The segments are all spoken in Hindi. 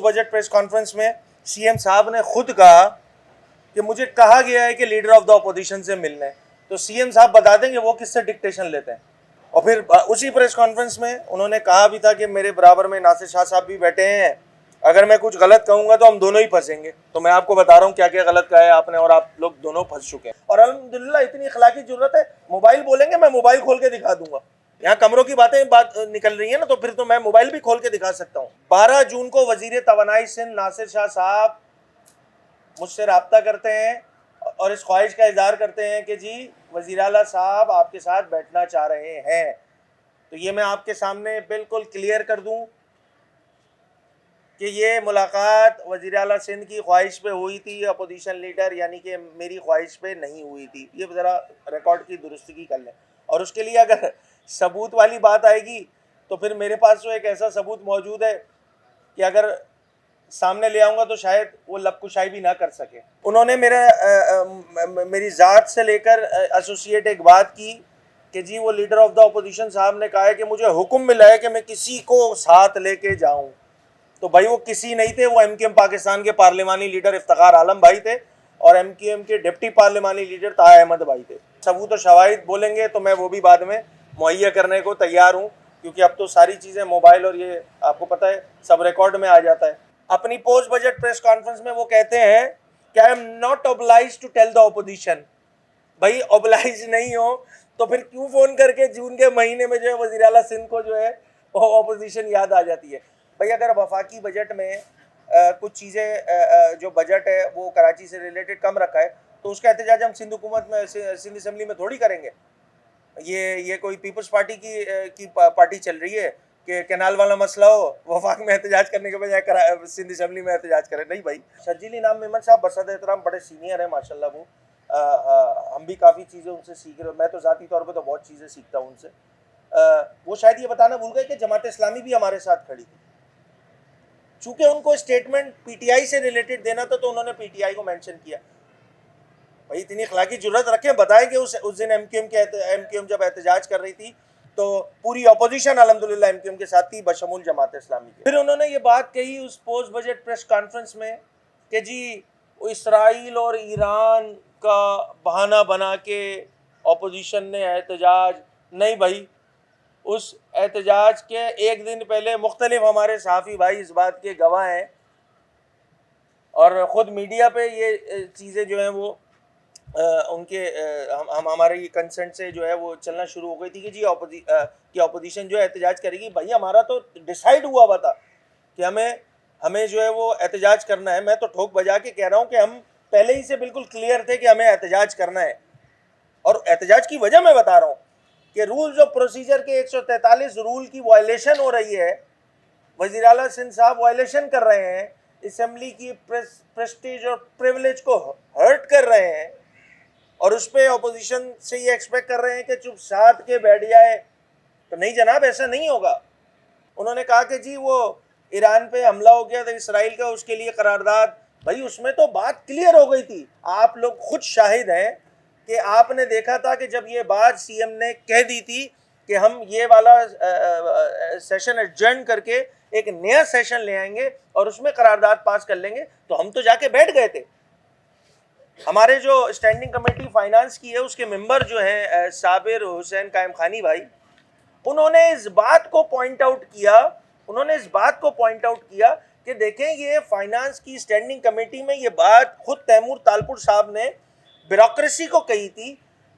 पोस्ट बजट प्रेस कॉन्फ्रेंस में सीएम साहब ने खुद कहा कि मुझे कहा गया है कि लीडर ऑफ द अपोजिशन से मिलना है, तो सीएम साहब बता देंगे वो किससे डिक्टेशन लेते हैं। और फिर उसी प्रेस कॉन्फ्रेंस में उन्होंने कहा भी था कि मेरे बराबर में नासिर शाह साहब भी बैठे हैं, अगर मैं कुछ गलत कहूंगा तो हम दोनों ही फंसेंगे। तो मैं आपको बता रहा हूँ क्या क्या गलत कहा है आपने, और आप लोग दोनों फंस चुके हैं। और अल्हम्दुलिल्लाह इतनी अखलाकी जरूरत है, मोबाइल बोलेंगे मैं मोबाइल खोल के दिखा दूंगा। यहाँ कमरों की बात निकल रही है ना, तो फिर तो मैं मोबाइल भी खोल के दिखा सकता हूँ। 12 जून को वजीर तवानाई सिंध नासिर शाह साहब मुझसे रब्ता करते हैं और इस ख्वाहिश का इजहार करते हैं कि जी वज़ीर आला साहब आपके साथ बैठना चाह रहे हैं। तो ये मैं आपके सामने बिल्कुल क्लियर कर दूं कि ये मुलाकात वज़ीर आला सिंध की ख्वाहिश पे हुई थी, अपोजिशन लीडर यानी कि मेरी ख्वाहिश पे नहीं हुई थी। ये ज़रा रिकॉर्ड की दुरुस्ती कर लें। और उसके लिए अगर सबूत वाली बात आएगी तो फिर मेरे पास तो एक ऐसा सबूत मौजूद है कि अगर सामने ले आऊँगा तो शायद वो लबकुशाई भी ना कर सके। उन्होंने मेरी ज़ात से लेकर एसोसिएट एक बात की कि जी वो लीडर ऑफ द अपोजिशन साहब ने कहा है कि मुझे हुक्म मिला है कि मैं किसी को साथ लेके जाऊं। तो भाई वो किसी नहीं थे, वो एमक्यूएम पाकिस्तान के पार्लिमानी लीडर इफ्तिखार आलम भाई थे और एमक्यूएम के डिप्टी पार्लिमानी लीडर ताहा अहमद भाई थे। सबूत और शवाहिद बोलेंगे तो मैं वो भी बाद में मुहैया करने को तैयार हूँ, क्योंकि अब तो सारी चीज़ें मोबाइल और ये आपको पता है सब रिकॉर्ड में आ जाता है। अपनी पोस्ट बजट प्रेस कॉन्फ्रेंस में वो कहते हैं कि I am not obliged to tell the opposition. भाई ऑब्लाइज नहीं हो तो फिर क्यों फ़ोन करके जून के महीने में जो है वज़ीर आला सिंध को जो है वो ऑपोजिशन याद आ जाती है। भाई अगर वफाकी बजट में कुछ चीज़ें जो बजट है वो कराची से रिलेटेड कम रखा है तो उसका एहतजाज हम सिंध हुकूमत में सिंध असम्बली में थोड़ी करेंगे। ये कोई पीपल्स पार्टी की पार्टी चल रही है कि कैनाल वाला मसला हो वफाक में एहतजाज करने के बजाय सिंध असम्बली में एहतजाज करें। नहीं भाई, शर्जील इनाम मेमन साहब बरसत एहतराम बड़े सीनियर हैं माशाल्लाह। वो हम भी काफ़ी चीज़ें उनसे सीख रहे, मैं तो ज़ाती तौर पे तो बहुत चीज़ें सीखता हूँ उनसे। वो शायद ये बताना भूल गए कि जमात इस्लामी भी हमारे साथ खड़ी थी। चूँकि उनको स्टेटमेंट पीटीआई से रिलेटेड देना था तो उन्होंने पीटीआई को मेंशन किया। भाई इतनी अखलाकी जुर्रत रखें, बताएं कि उस दिन एमक्यूएम जब एहतजाज कर रही थी तो पूरी अपोजिशन अल्हम्दुलिल्लाह एमक्यूएम के साथ थी बशमूल जमात इस्लामी के। फिर उन्होंने ये बात कही उस पोस्ट बजट प्रेस कॉन्फ्रेंस में कि जी इसराइल और ईरान का बहाना बना के अपोजिशन ने एहतजाज नहीं। भाई उस एहतजाज के एक दिन पहले मुख्तलिफ हमारे सहाफ़ी भाई इस बात के गवाह हैं और ख़ुद मीडिया पे ये चीज़ें जो हैं वो उनके हमारे हमारे से जो है वो चलना शुरू हो गई थी कि जी अपोजिशन जो है एहतजाज करेगी। भाई हमारा तो डिसाइड हुआ था कि हमें जो है वो एहतजाज करना है। मैं तो ठोक बजा के कह रहा हूँ कि हम पहले ही से बिल्कुल क्लियर थे कि हमें एहतजाज करना है। और एहतजाज की वजह मैं बता रहा हूँ कि रूल्स ऑफ प्रोसीजर के 143 रूल की वायलेशन हो रही है। वज़ीर आला सिंध साहब वायलेशन कर रहे हैं, असम्बली की प्रेस्टीज और प्रिविलेज को हर्ट कर रहे हैं और उस पर अपोजिशन से ये एक्सपेक्ट कर रहे हैं कि चुप साथ के बैठ जाए। तो नहीं जनाब, ऐसा नहीं होगा। उन्होंने कहा कि जी वो ईरान पे हमला हो गया था इसराइल का, उसके लिए करारदाद। भाई उसमें तो बात क्लियर हो गई थी, आप लोग खुद शाहिद हैं कि आपने देखा था कि जब ये बात सीएम ने कह दी थी कि हम ये वाला सेशन एडजर्न करके एक नया सेशन ले आएंगे और उसमें करारदाद पास कर लेंगे, तो हम तो जाके बैठ गए थे। हमारे जो स्टैंडिंग कमेटी फाइनेंस की है उसके मेंबर जो हैं साबिर हुसैन कायम खानी भाई, उन्होंने इस बात को पॉइंट आउट किया कि देखें ये फाइनेंस की स्टैंडिंग कमेटी में ये बात खुद तैमूर तालपुर साहब ने ब्यूरोक्रेसी को कही थी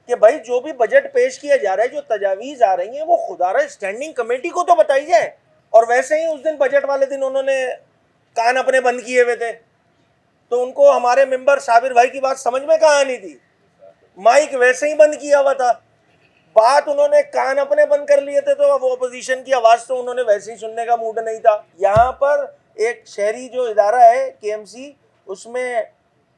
कि भाई जो भी बजट पेश किया जा रहा है, जो तजावीज़ आ रही हैं वो खुदारा स्टैंडिंग कमेटी को तो बताई जाए। और वैसे ही उस दिन बजट वाले दिन उन्होंने कान अपने बंद किए हुए थे, तो उनको हमारे मेंबर साबिर भाई की बात समझ में कहाँ आनी थी। माइक वैसे ही बंद किया हुआ था, बात उन्होंने कान अपने बंद कर लिए थे, तो वो अपोजिशन की आवाज़ तो उन्होंने वैसे ही सुनने का मूड नहीं था। यहाँ पर एक शहरी जो इदारा है केएमसी, उसमें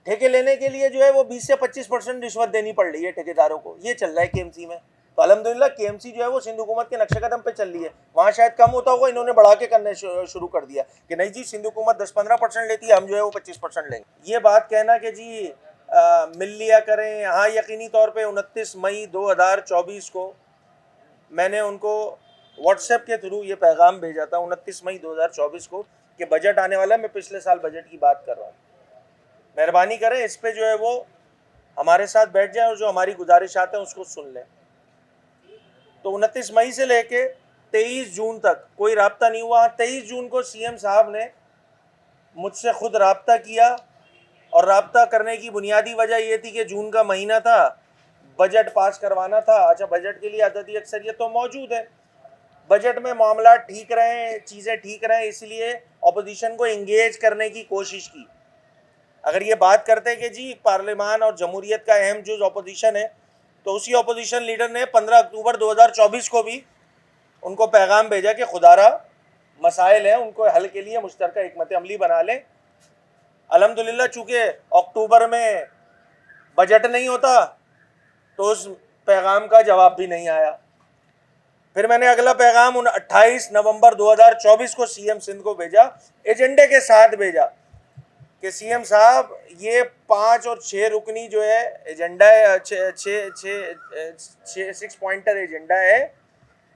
ठेके लेने के लिए जो है वो 20 से 25% रिश्वत देनी पड़ रही है ठेकेदारों को। ये चल रहा है केएमसी में। तो अल्हम्दुलिल्लाह केएमसी जो है वो सिंध हुकूमत के नक्शे कदम पे चल रही है। वहाँ शायद कम होता होगा, इन्होंने बढ़ा के करने शुरू कर दिया कि नहीं जी सिंध हुकूमत 10-15% लेती है, हम जो है वो 25% लेंगे। ये बात कहना कि जी मिल लिया करें, हाँ यकीनी तौर पे 29 मई 2024 को मैंने उनको व्हाट्सएप के थ्रू ये पैगाम भेजा था। 29 मई 2024 को कि बजट आने वाला है, मैं पिछले साल बजट की बात कर रहा हूँ। मेहरबानी करें इस पे जो है वो हमारे साथ बैठ जाए और जो हमारी गुजारिशात हैं उसको सुन लें। तो 29 मई से लेके 23 जून तक कोई राब्ता नहीं हुआ। 23 जून को सीएम साहब ने मुझसे खुद राब्ता किया और राब्ता करने की बुनियादी वजह ये थी कि जून का महीना था, बजट पास करवाना था। अच्छा, बजट के लिए अददी अक्सरियत तो मौजूद है, बजट में मामला ठीक रहें, चीज़ें ठीक रहें, इसलिए अपोजिशन को इंगेज करने की कोशिश की। अगर ये बात करते कि जी पार्लियामान और जमहूरियत का अहम जुज़ अपोजिशन है, तो उसी अपोजिशन लीडर ने 15 अक्टूबर 2024 को भी उनको पैगाम भेजा कि खुदारा मसाइल हैं, उनको हल के लिए मुश्तरका हिकमत अमली बना लें। अल्हम्दुलिल्लाह चूँकि अक्टूबर में बजट नहीं होता तो उस पैगाम का जवाब भी नहीं आया। फिर मैंने अगला पैगाम 28 नवंबर 2024 को सीएम सिंध को भेजा, एजेंडे के साथ भेजा कि सीएम साहब ये 5 और 6 रुकनी जो है एजेंडा है, 6 पॉइंटर एजेंडा है,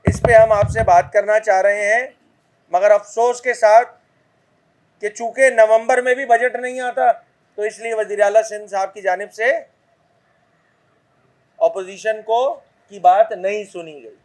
इस पे हम आपसे बात करना चाह रहे हैं। मगर अफसोस के साथ कि चूँकि नवंबर में भी बजट नहीं आता, तो इसलिए वज़ीर आला सिंध साहब की जानिब से अपोजिशन को की बात नहीं सुनी गई।